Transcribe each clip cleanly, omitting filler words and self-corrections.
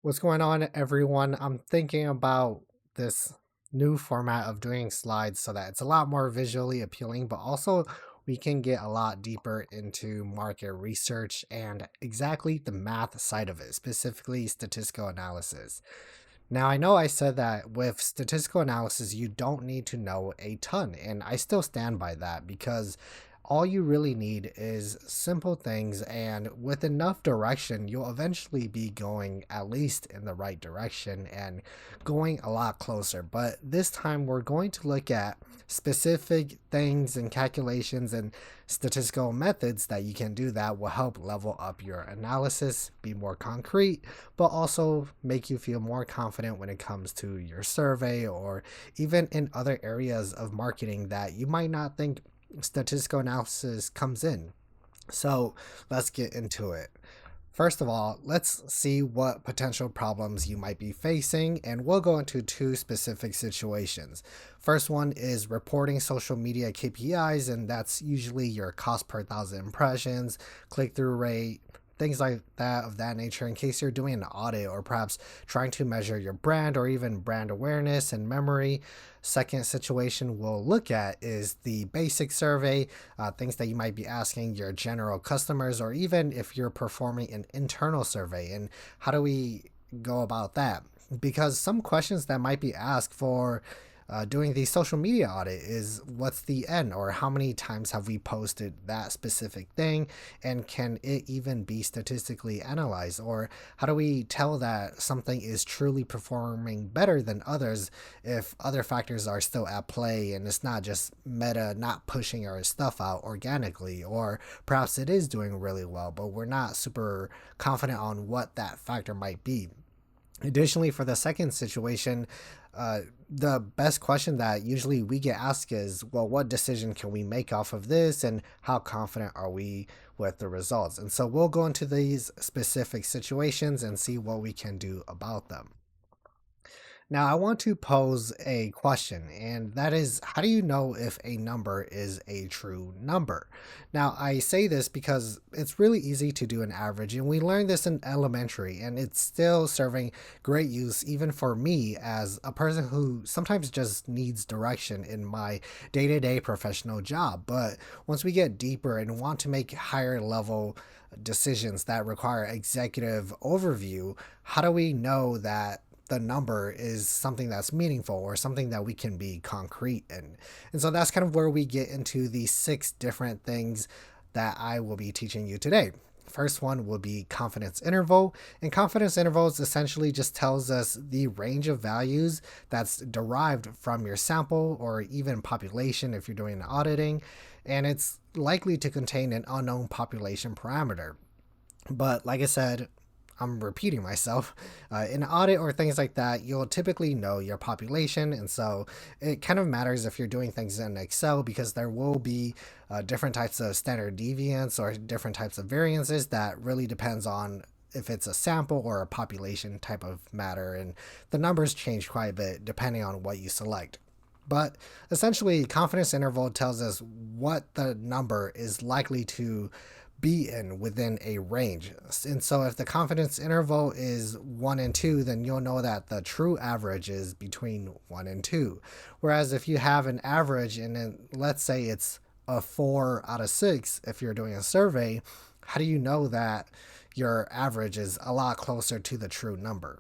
What's going on, everyone? I'm thinking about this new format of doing slides so that it's a lot more visually appealing, but also we can get a lot deeper into market research and exactly the math side of it, specifically statistical analysis. Now, I know I said that with statistical analysis, you don't need to know a ton, and I still stand by that because all you really need is simple things, and with enough direction, you'll eventually be going at least in the right direction and going a lot closer. But this time, we're going to look at specific things and calculations and statistical methods that you can do that will help level up your analysis, be more concrete, but also make you feel more confident when it comes to your survey or even in other areas of marketing that you might not think statistical analysis comes in. So let's get into it. First of all, let's see what potential problems you might be facing, and we'll go into two specific situations. First one is reporting social media KPIs, and that's usually your cost per thousand impressions, click through rate, things like that of that nature in case you're doing an audit or perhaps trying to measure your brand or even brand awareness and memory. Second situation we'll look at is the basic survey, things that you might be asking your general customers, or even if you're performing an internal survey. And how do we go about that? Because some questions that might be asked for doing the social media audit is what's the end, or how many times have we posted that specific thing, and can it even be statistically analyzed, or how do we tell that something is truly performing better than others if other factors are still at play and it's not just meta not pushing our stuff out organically, or perhaps it is doing really well but we're not super confident on what that factor might be. Additionally, for the second situation, the best question that usually we get asked is, well, what decision can we make off of this, and how confident are we with the results? And so we'll go into these specific situations and see what we can do about them. Now, I want to pose a question, and that is, how do you know if a number is a true number? Now, I say this because it's really easy to do an average, and we learned this in elementary, and it's still serving great use even for me as a person who sometimes just needs direction in my day to day professional job. But once we get deeper and want to make higher level decisions that require executive overview, how do we know that the number is something that's meaningful or something that we can be concrete in? And so that's kind of where we get into the six different things that I will be teaching you today. First one will be confidence interval. And confidence intervals essentially just tells us the range of values that's derived from your sample or even population if you're doing auditing. And it's likely to contain an unknown population parameter. But like I said, I'm repeating myself. In audit or things like that, you'll typically know your population. And so it kind of matters if you're doing things in Excel because there will be different types of standard deviance or different types of variances that really depends on if it's a sample or a population type of matter. And the numbers change quite a bit depending on what you select. But essentially, confidence interval tells us what the number is likely to be in within a range. And so if the confidence interval is 1 and 2, then you'll know that the true average is between 1 and 2. Whereas if you have an average and then let's say it's a 4 out of 6 if you're doing a survey, how do you know that your average is a lot closer to the true number?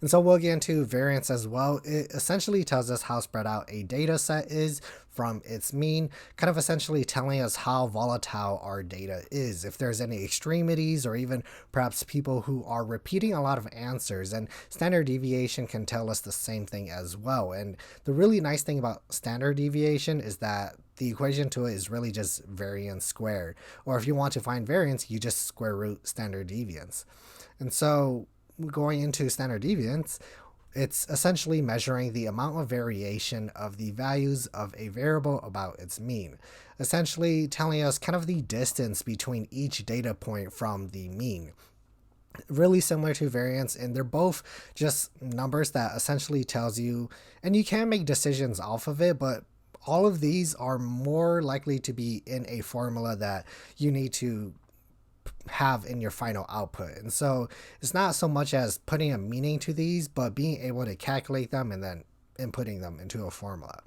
And so we'll get into variance as well. It essentially tells us how spread out a data set is from its mean, kind of essentially telling us how volatile our data is, if there's any extremities or even perhaps people who are repeating a lot of answers. And standard deviation can tell us the same thing as well. And the really nice thing about standard deviation is that the equation to it is really just variance squared. Or if you want to find variance, you just square root standard deviance. And so going into standard deviance, it's essentially measuring the amount of variation of the values of a variable about its mean, essentially telling us kind of the distance between each data point from the mean. Really similar to variance, and they're both just numbers that essentially tells you, and you can make decisions off of it, but all of these are more likely to be in a formula that you need to have in your final output. And so it's not so much as putting a meaning to these, but being able to calculate them and then inputting them into a formula.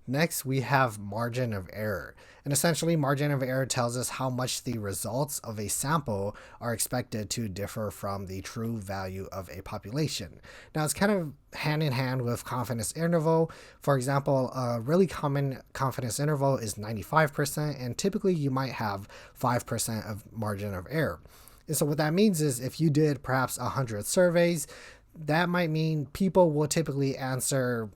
Next, we have margin of error. And essentially, margin of error tells us how much the results of a sample are expected to differ from the true value of a population. Now, it's kind of hand in hand with confidence interval. For example, a really common confidence interval is 95%, and typically you might have 5% of margin of error. And so what that means is if you did perhaps 100 surveys, that might mean people will typically answer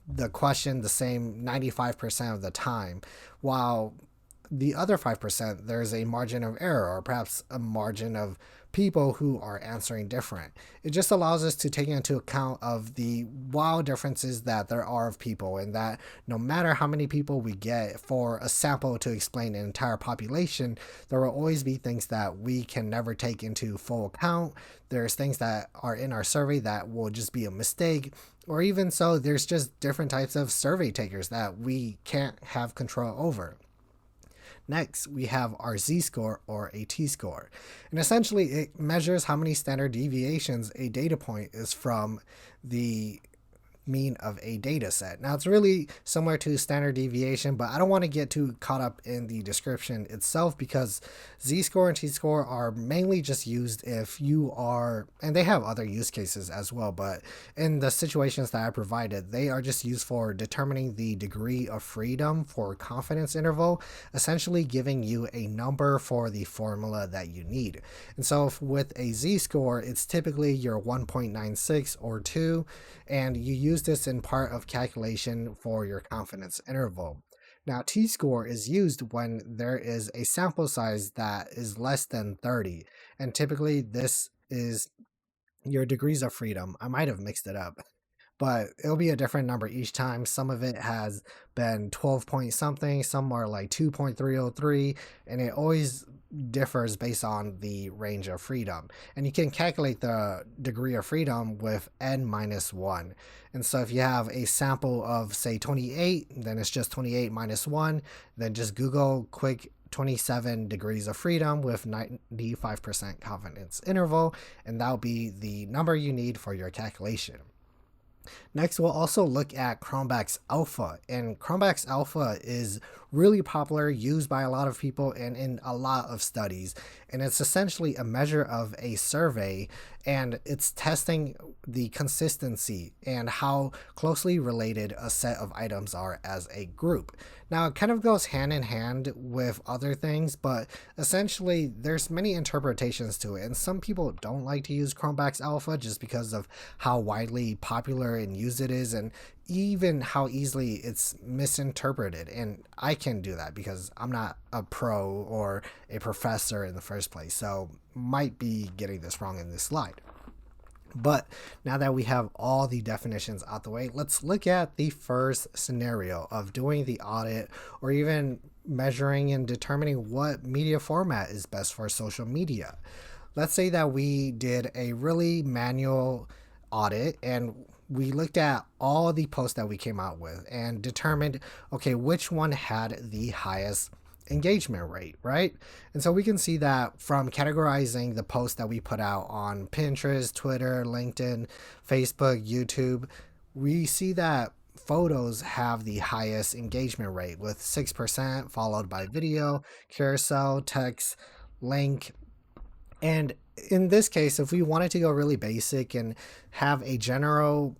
the question the same 95% of the time, while the other 5%, there's a margin of error or perhaps a margin of people who are answering different. It just allows us to take into account of the wild differences that there are of people, and that no matter how many people we get for a sample to explain an entire population, there will always be things that we can never take into full account. There's things that are in our survey that will just be a mistake, or even so, there's just different types of survey takers that we can't have control over. Next, we have our z-score or a t-score. And essentially, it measures how many standard deviations a data point is from the mean of a data set. Now, it's really similar to standard deviation, but I don't want to get too caught up in the description itself, because z-score and t-score are mainly just used if you are, and they have other use cases as well, but in the situations that I provided, they are just used for determining the degree of freedom for confidence interval, essentially giving you a number for the formula that you need. And so with a z-score, it's typically your 1.96 or 2, and you use this in part of calculation for your confidence interval. Now, t-score is used when there is a sample size that is less than 30, and typically this is your degrees of freedom. I might have mixed it up, but it'll be a different number each time. Some of it has been 12 point something, some are like 2.303, and it always differs based on the range of freedom. And you can calculate the degree of freedom with n minus 1. And so if you have a sample of, say, 28, then it's just 28 minus 1. Then just Google quick 27 degrees of freedom with 95% confidence interval, and that'll be the number you need for your calculation. Next, we'll also look at Cronbach's Alpha, and Cronbach's Alpha is really popular, used by a lot of people and in a lot of studies, and it's essentially a measure of a survey, and it's testing the consistency and how closely related a set of items are as a group. Now, it kind of goes hand in hand with other things, but essentially there's many interpretations to it, and some people don't like to use Cronbach's Alpha just because of how widely popular and used it is, and even how easily it's misinterpreted. And I can do that because I'm not a pro or a professor in the first place, so might be getting this wrong in this slide. But now that we have all the definitions out the way, let's look at the first scenario of doing the audit, or even measuring and determining what media format is best for social media. Let's say that we did a really manual audit, and we looked at all the posts that we came out with and determined, okay, which one had the highest engagement rate, right? And so we can see that from categorizing the posts that we put out on Pinterest, Twitter, LinkedIn, Facebook, YouTube, we see that photos have the highest engagement rate with 6%, followed by video, carousel, text, link. And in this case, if we wanted to go really basic and have a general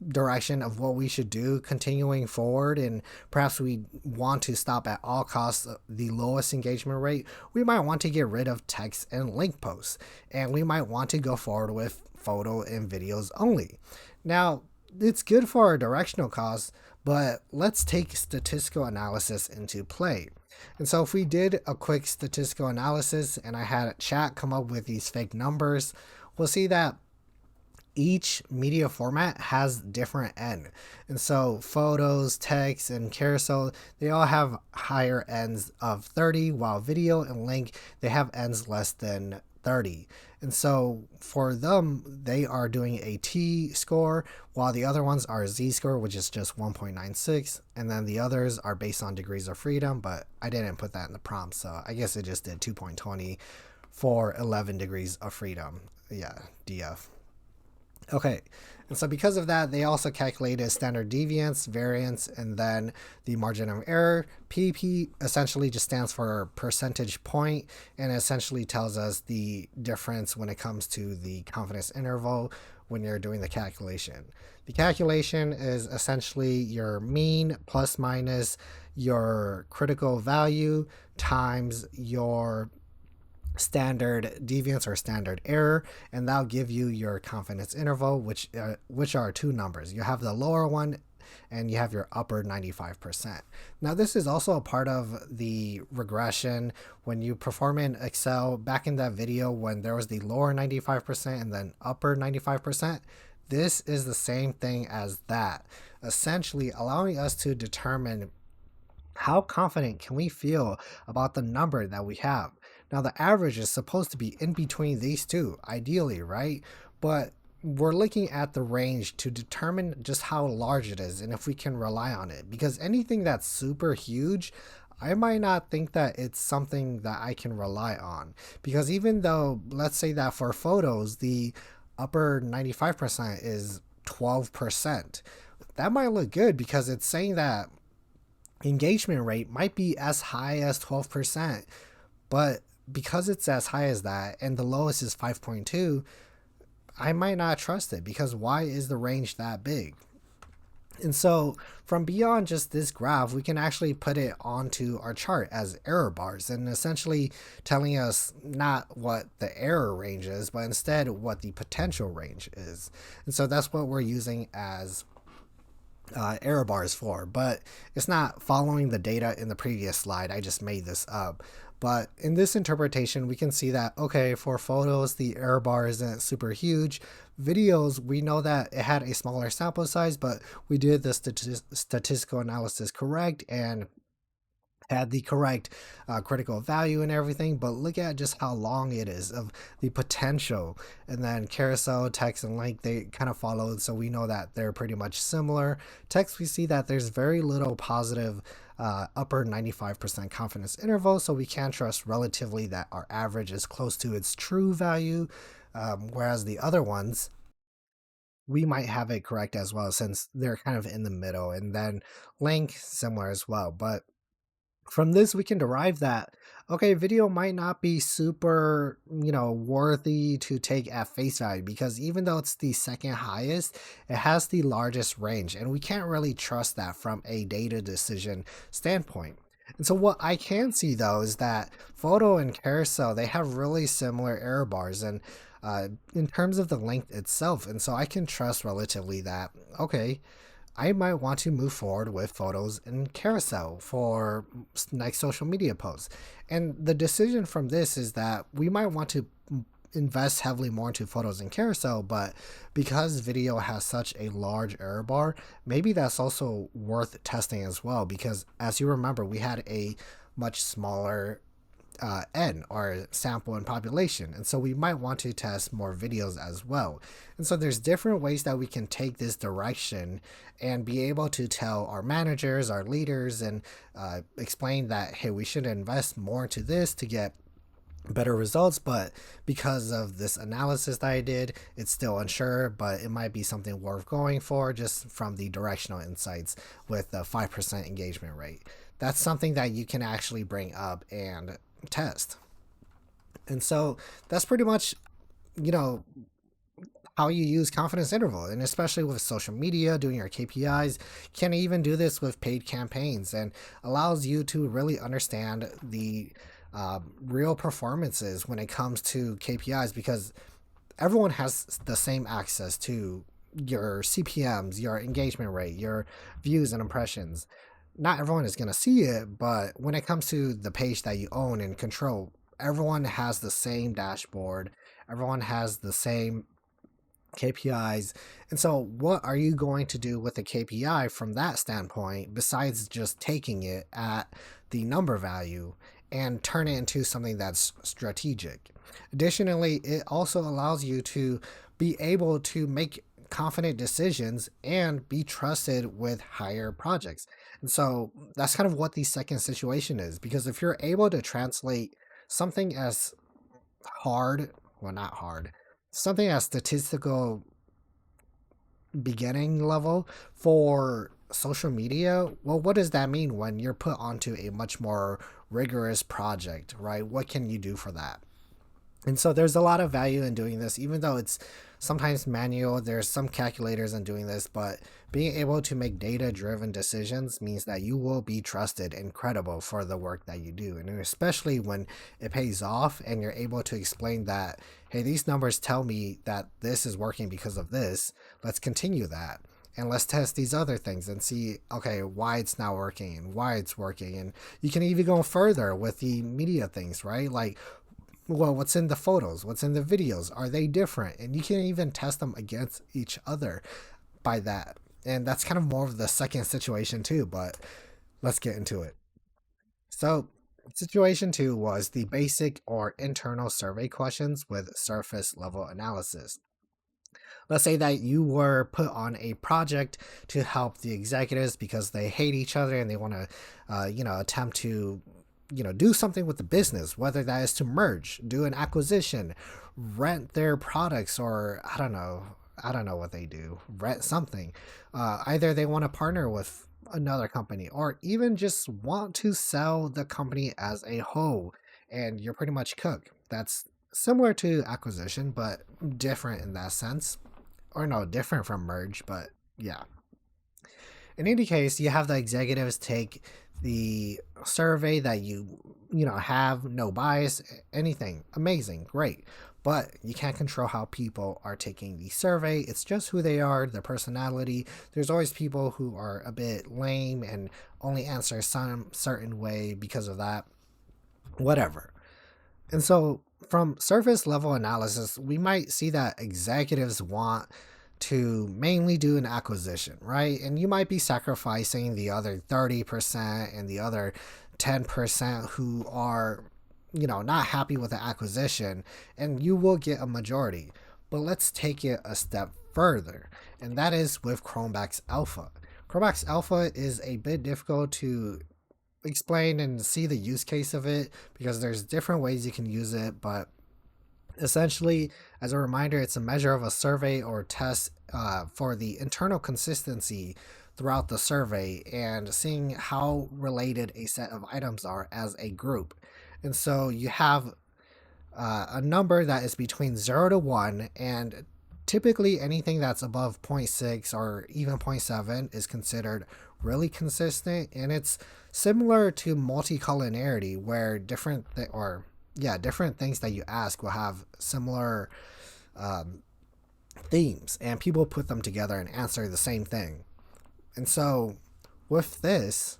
direction of what we should do continuing forward, and perhaps we want to stop at all costs the lowest engagement rate, we might want to get rid of text and link posts, and we might want to go forward with photo and videos only. Now, it's good for our directional costs, but let's take statistical analysis into play. And so if we did a quick statistical analysis and I had chat come up with these fake numbers, we'll see that each media format has different N. And so photos, text, and carousel, they all have higher Ns of 30, while video and link, they have Ns less than 30. And so for them, they are doing a T score, while the other ones are a Z score, which is just 1.96. And then the others are based on degrees of freedom, but I didn't put that in the prompt, so I guess it just did 2.20 for 11 degrees of freedom. Yeah, DF. Okay, and so because of that, they also calculated standard deviance, variance, and then the margin of error. PP essentially just stands for percentage point and essentially tells us the difference when it comes to the confidence interval when you're doing the calculation. The calculation is essentially your mean plus minus your critical value times your standard deviance or standard error, and that'll give you your confidence interval, which are two numbers. You have the lower one and you have your upper 95%. Now this is also a part of the regression when you perform in Excel. Back in that video when there was the lower 95% and then upper 95%, this is the same thing as that, essentially allowing us to determine how confident can we feel about the number that we have. Now, the average is supposed to be in between these two, ideally, right? But we're looking at the range to determine just how large it is and if we can rely on it. Because anything that's super huge, I might not think that it's something that I can rely on. Because even though, let's say that for photos, the upper 95% is 12%, that might look good because it's saying that engagement rate might be as high as 12%, but because it's as high as that and the lowest is 5.2, I might not trust it because why is the range that big? And so from beyond just this graph, we can actually put it onto our chart as error bars and essentially telling us not what the error range is, but instead what the potential range is. And so that's what we're using as error bars for, but it's not following the data in the previous slide. I just made this up. But in this interpretation, we can see that, okay, for photos, the error bar isn't super huge. Videos, we know that it had a smaller sample size, but we did the statistical analysis correct and had the correct critical value and everything. But look at just how long it is of the potential. And then carousel, text, and link, they kind of followed, so we know that they're pretty much similar. Text, we see that there's very little positive upper 95% confidence interval, so we can trust relatively that our average is close to its true value, whereas the other ones, we might have it correct as well since they're kind of in the middle. And then link, similar as well. But from this we can derive that, okay, video might not be super, worthy to take at face value, because even though it's the second highest, it has the largest range and we can't really trust that from a data decision standpoint. And so what I can see though is that photo and carousel, they have really similar error bars and in terms of the length itself, and so I can trust relatively that, okay, I might want to move forward with photos and carousel for next social media posts. And the decision from this is that we might want to invest heavily more into photos and carousel, but because video has such a large error bar, maybe that's also worth testing as well, because as you remember, we had a much smaller N or sample and population, and so we might want to test more videos as well. And so there's different ways that we can take this direction and be able to tell our managers, our leaders, and explain that, hey, we should invest more into this to get better results, but because of this analysis that I did, it's still unsure, but it might be something worth going for just from the directional insights with the 5% engagement rate. That's something that you can actually bring up and test. And so that's pretty much, you know, how you use confidence interval, and especially with social media, doing your KPIs, can even do this with paid campaigns, and allows you to really understand the real performances when it comes to KPIs, because everyone has the same access to your CPMs, your engagement rate, your views and impressions. Not everyone is going to see it, but when it comes to the page that you own and control, everyone has the same dashboard, everyone has the same KPIs. And so, what are you going to do with a KPI from that standpoint, besides just taking it at the number value and turn it into something that's strategic? Additionally, it also allows you to be able to make confident decisions and be trusted with higher projects. And so that's kind of what the second situation is, because if you're able to translate something as hard, well, not hard, something as statistical beginning level for social media, well, what does that mean when you're put onto a much more rigorous project, right? What can you do for that? And so there's a lot of value in doing this, even though it's sometimes manual. There's some calculators in doing this, but being able to make data driven decisions means that you will be trusted and credible for the work that you do. And especially when it pays off and you're able to explain that, hey, these numbers tell me that this is working because of this. Let's continue that. And let's test these other things and see, okay, why it's not working and why it's working. And you can even go further with the media things, right? Like, well, what's in the photos, what's in the videos, are they different? And you can even test them against each other by that. And that's kind of more of the second situation too, but let's get into it. So situation two was the basic or internal survey questions with surface level analysis. Let's say that you were put on a project to help the executives because they hate each other and they want to attempt to do something with the business, whether that is to merge, do an acquisition, rent their products, or I don't know what they do, rent something. Either they want to partner with another company or even just want to sell the company as a whole, and you're pretty much cooked. That's similar to acquisition but different in that sense, or no, different from merge, but yeah. In any case, you have the executives take the survey that you have no bias, anything amazing, great. But you can't control how people are taking the survey. It's just who they are, their personality. There's always people who are a bit lame and only answer some certain way because of that. Whatever. And so, from surface level analysis, we might see that executives want to mainly do an acquisition, right? And you might be sacrificing the other 30% and the other 10% who are, not happy with the acquisition, and you will get a majority. But let's take it a step further, and that is with Cronbach's Alpha. Cronbach's Alpha is a bit difficult to explain and see the use case of it because there's different ways you can use it, but essentially, as a reminder, it's a measure of a survey or test for the internal consistency throughout the survey and seeing how related a set of items are as a group. And so you have a number that is between 0 to 1, and typically anything that's above zero point 0.6 or even zero point 0.7 is considered really consistent. And it's similar to multicollinearity, where different things that you ask will have similar um, themes, and people put them together and answer the same thing. And so, with this,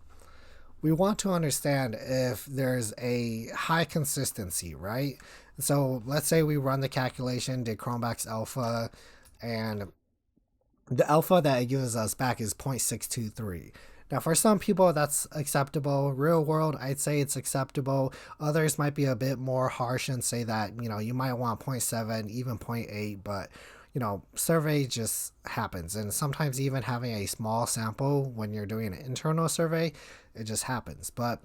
we want to understand if there's a high consistency, right? So, let's say we run the calculation, did Cronbach's alpha, and the alpha that it gives us back is 0.623. Now, for some people, that's acceptable. Real world, I'd say it's acceptable. Others might be a bit more harsh and say that, you might want zero point 0.7, even zero point 0.8, but, survey just happens. And sometimes even having a small sample when you're doing an internal survey, it just happens. But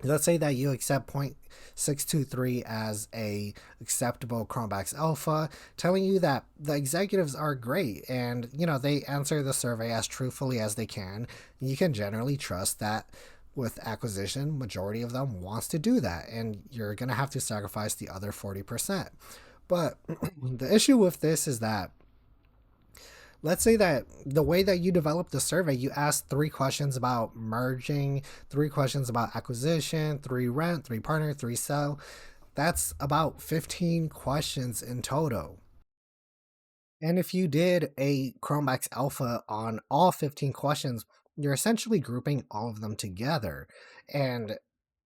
let's say that you accept 0.623 as a acceptable Cronbach's alpha, telling you that the executives are great and they answer the survey as truthfully as they can. You can generally trust that with acquisition, majority of them wants to do that, and you're going to have to sacrifice the other 40%. But the issue with this is that, let's say that the way that you develop the survey, you ask three questions about merging, three questions about acquisition, three rent, three partner, three sell. That's about 15 questions in total. And if you did a Cronbach's alpha on all 15 questions, you're essentially grouping all of them together. And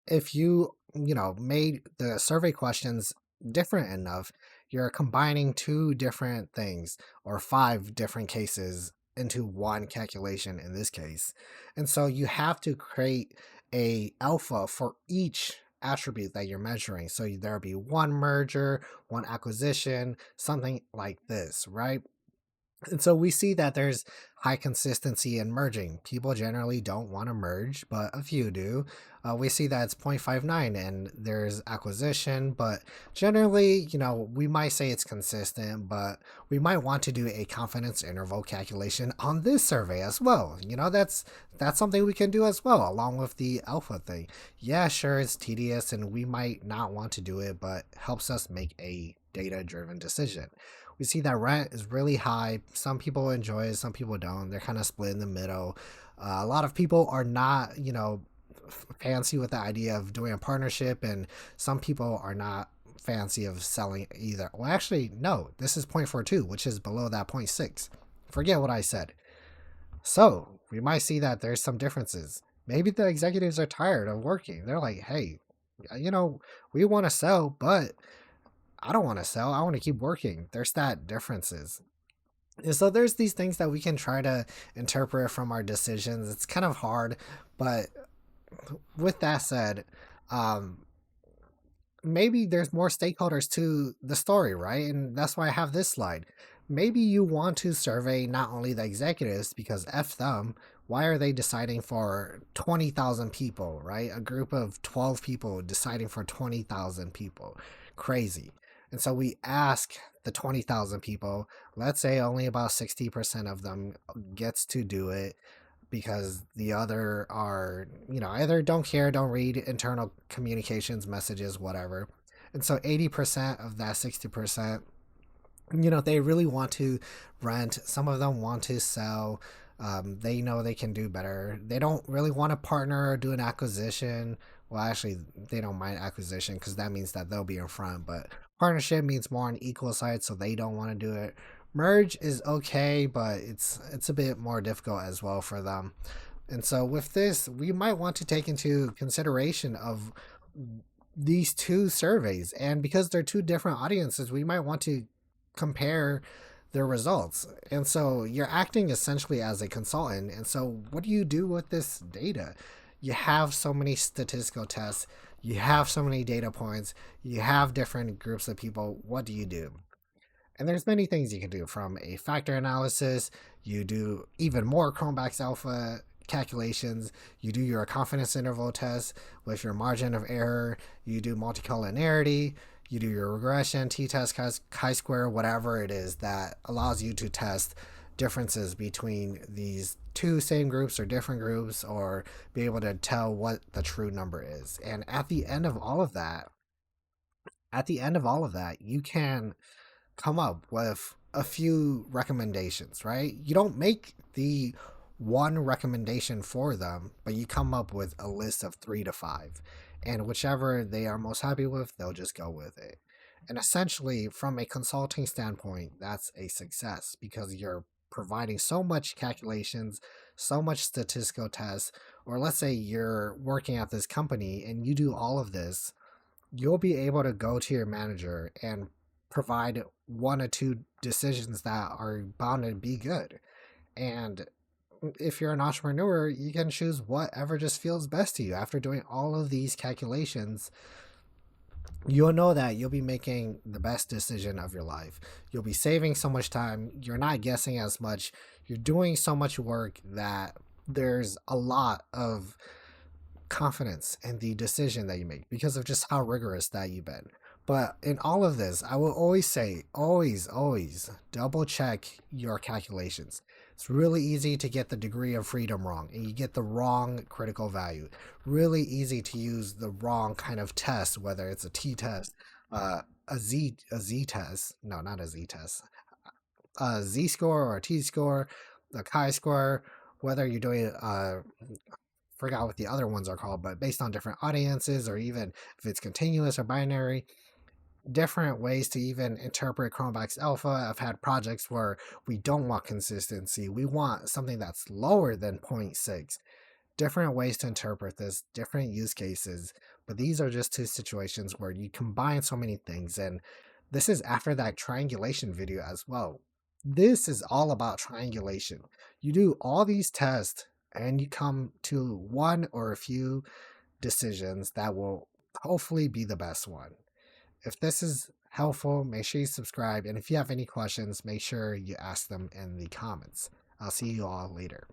if you made the survey questions different enough, you're combining two different things or five different cases into one calculation in this case. And so you have to create a alpha for each attribute that you're measuring. So there'll be one merger, one acquisition, something like this, right? And so we see that there's high consistency in merging. People generally don't want to merge, but a few do. We see that it's 0.59 and there's acquisition, but generally, we might say it's consistent, but we might want to do a confidence interval calculation on this survey as well. That's something we can do as well, along with the alpha thing. Yeah, sure, it's tedious and we might not want to do it, but helps us make a data driven decision. We see that rent is really high. Some people enjoy it, some people don't. They're kind of split in the middle. A lot of people are not, fancy with the idea of doing a partnership, and some people are not fancy of selling either. Well, actually, no, this is 0.42, which is below that point 0.6. Forget what I said. So we might see that there's some differences. Maybe the executives are tired of working. They're like, hey, you know, we want to sell, but I don't want to sell. I want to keep working. There's that differences. And so there's these things that we can try to interpret from our decisions. It's kind of hard, but with that said, um, maybe there's more stakeholders to the story, right? And that's why I have this slide. Maybe you want to survey not only the executives because F them, why are they deciding for 20,000 people, right? A group of 12 people deciding for 20,000 people. Crazy. And so we ask the 20,000 people, let's say only about 60% of them gets to do it because the other are, either don't care, don't read internal communications messages, whatever. And so 80% of that 60%, they really want to rent. Some of them want to sell. They know they can do better. They don't really want to partner or do an acquisition. Well, actually, they don't mind acquisition because that means that they'll be in front. But partnership means more on equal sides, so they don't want to do it. Merge is okay, but it's a bit more difficult as well for them. And so with this, we might want to take into consideration of these two surveys, and because they're two different audiences, we might want to compare their results. And so you're acting essentially as a consultant. And so what do you do with this data? You have so many statistical tests, you have so many data points, you have different groups of people. What do you do? And there's many things you can do, from a factor analysis, you do even more Cronbach Alpha calculations, you do your confidence interval test with your margin of error, you do multicollinearity, you do your regression, t-test, chi-square, whatever it is that allows you to test differences between these two same groups or different groups, or be able to tell what the true number is. And at the end of all of that, you can come up with a few recommendations, right? You don't make the one recommendation for them, but you come up with a list of 3 to 5. And whichever they are most happy with, they'll just go with it. And essentially, from a consulting standpoint, that's a success because you're providing so much calculations, so much statistical tests. Or let's say you're working at this company and you do all of this, you'll be able to go to your manager and provide one or two decisions that are bound to be good. And if you're an entrepreneur, you can choose whatever just feels best to you. After doing all of these calculations, you'll know that you'll be making the best decision of your life. You'll be saving so much time. You're not guessing as much. You're doing so much work that there's a lot of confidence in the decision that you make because of just how rigorous that you've been. But in all of this, I will always say, always double check your calculations. It's really easy to get the degree of freedom wrong and you get the wrong critical value. Really easy to use the wrong kind of test, whether it's a t test, a z test. No, not a z test. A z score or a t score, a chi-score, whether you're doing forgot what the other ones are called, but based on different audiences, or even if it's continuous or binary, different ways to even interpret Cronbach's Alpha. I've had projects where we don't want consistency. We want something that's lower than zero point 0.6. Different ways to interpret this, different use cases. But these are just two situations where you combine so many things. And this is after that triangulation video as well. This is all about triangulation. You do all these tests and you come to one or a few decisions that will hopefully be the best one. If this is helpful, make sure you subscribe. And if you have any questions, make sure you ask them in the comments. I'll see you all later.